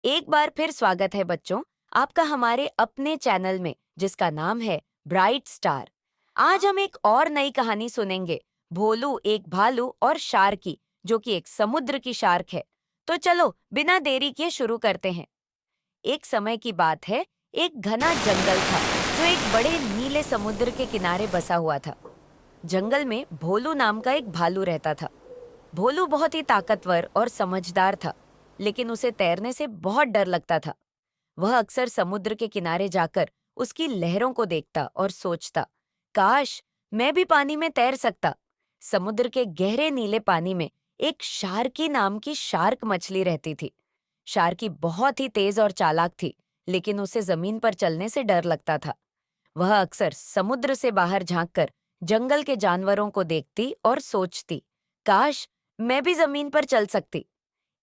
एक बार फिर स्वागत है बच्चों, आपका हमारे अपने चैनल में जिसका नाम है ब्राइट स्टार। आज हम एक और नई कहानी सुनेंगे, भोलू एक भालू और शार्क की, जो कि एक समुद्र की शार्क है। तो चलो बिना देरी किए शुरू करते हैं। एक समय की बात है, एक घना जंगल था जो एक बड़े नीले समुद्र के किनारे बसा हुआ था। जंगल में भोलू नाम का एक भालू रहता था। भोलू बहुत ही ताकतवर और समझदार था, लेकिन उसे तैरने से बहुत डर लगता था। वह अक्सर समुद्र के किनारे जाकर उसकी लहरों को देखता और सोचता, काश मैं भी पानी में तैर सकता। समुद्र के गहरे नीले पानी में एक शार्की नाम की शार्क मछली रहती थी। शार्की बहुत ही तेज और चालाक थी, लेकिन उसे जमीन पर चलने से डर लगता था। वह अक्सर समुद्र से बाहर झांककर जंगल के जानवरों को देखती और सोचती, काश मैं भी जमीन पर चल सकती।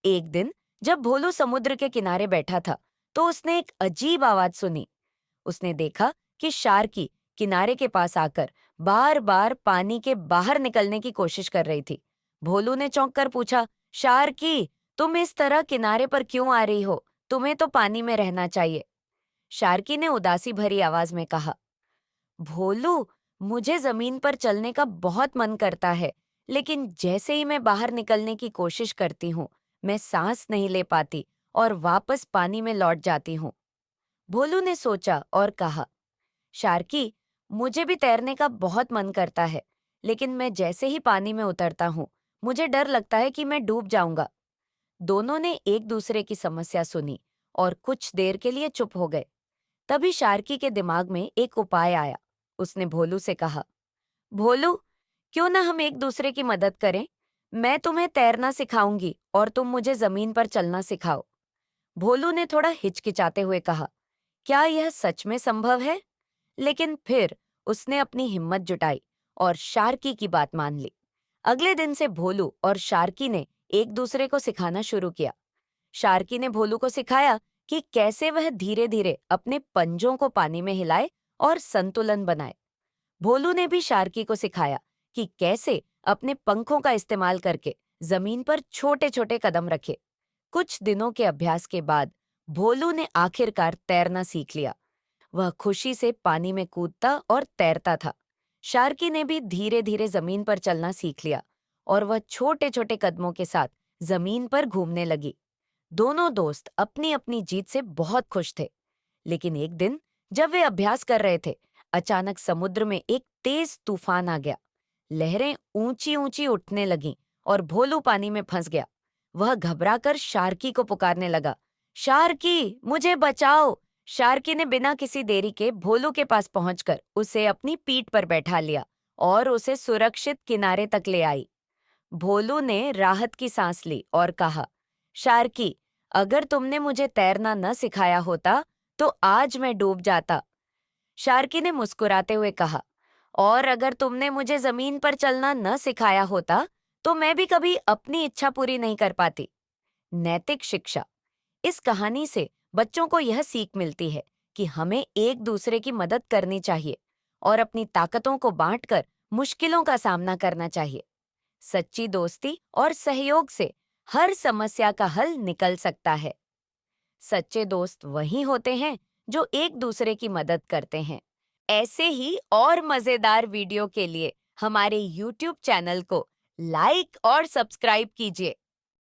एक दिन जब भोलू समुद्र के किनारे बैठा था, तो उसने एक अजीब आवाज सुनी। उसने देखा कि शार्की किनारे के पास आकर बार बार पानी के बाहर निकलने की कोशिश कर रही थी। भोलू ने चौंक कर पूछा, शार्की, तुम इस तरह किनारे पर क्यों आ रही हो? तुम्हें तो पानी में रहना चाहिए। शार्की ने उदासी भरी आवाज में कहा, भोलू, मुझे जमीन पर चलने का बहुत मन करता है, लेकिन जैसे ही मैं बाहर निकलने की कोशिश करती हूँ, मैं सांस नहीं ले पाती और वापस पानी में लौट जाती हूँ। भोलू ने सोचा और कहा, शार्की, मुझे भी तैरने का बहुत मन करता है, लेकिन मैं जैसे ही पानी में उतरता हूँ, मुझे डर लगता है कि मैं डूब जाऊंगा। दोनों ने एक दूसरे की समस्या सुनी और कुछ देर के लिए चुप हो गए। तभी शार्की के दिमाग में एक उपाय आया। उसने भोलू से कहा, भोलू, क्यों ना हम एक दूसरे की मदद करें? मैं तुम्हें तैरना सिखाऊंगी और तुम मुझे जमीन पर चलना सिखाओ। भोलू ने थोड़ा हिचकिचाते हुए कहा, क्या यह सच में संभव है? लेकिन फिर उसने अपनी हिम्मत जुटाई और शार्की की बात मान ली। अगले दिन से भोलू और शार्की ने एक दूसरे को सिखाना शुरू किया। शार्की ने भोलू को सिखाया कि कैसे वह धीरे धीरे अपने पंजों को पानी में हिलाए और संतुलन बनाए। भोलू ने भी शार्की को सिखाया कि कैसे अपने पंखों का इस्तेमाल करके जमीन पर छोटे छोटे कदम रखे। कुछ दिनों के अभ्यास के बाद भोलू ने आखिरकार तैरना सीख लिया। वह खुशी से पानी में कूदता और तैरता था। शार्की ने भी धीरे धीरे जमीन पर चलना सीख लिया और वह छोटे छोटे कदमों के साथ जमीन पर घूमने लगी। दोनों दोस्त अपनी अपनी जीत से बहुत खुश थे। लेकिन एक दिन जब वे अभ्यास कर रहे थे, अचानक समुद्र में एक तेज तूफान आ गया। लहरें ऊंची ऊंची उठने लगीं और भोलू पानी में फंस गया। वह घबराकर शार्की को पुकारने लगा, शार्की, मुझे बचाओ। शार्की ने बिना किसी देरी के भोलू के पास पहुंचकर उसे अपनी पीठ पर बैठा लिया और उसे सुरक्षित किनारे तक ले आई। भोलू ने राहत की सांस ली और कहा, शार्की, अगर तुमने मुझे तैरना न सिखाया होता तो आज मैं डूब जाता। शार्की ने मुस्कुराते हुए कहा, और अगर तुमने मुझे जमीन पर चलना न सिखाया होता तो मैं भी कभी अपनी इच्छा पूरी नहीं कर पाती। नैतिक शिक्षा। इस कहानी से बच्चों को यह सीख मिलती है कि हमें एक दूसरे की मदद करनी चाहिए और अपनी ताकतों को बांटकर मुश्किलों का सामना करना चाहिए। सच्ची दोस्ती और सहयोग से हर समस्या का हल निकल सकता है। सच्चे दोस्त वही होते हैं जो एक दूसरे की मदद करते हैं। ऐसे ही और मजेदार वीडियो के लिए हमारे YouTube चैनल को लाइक और सब्सक्राइब कीजिए।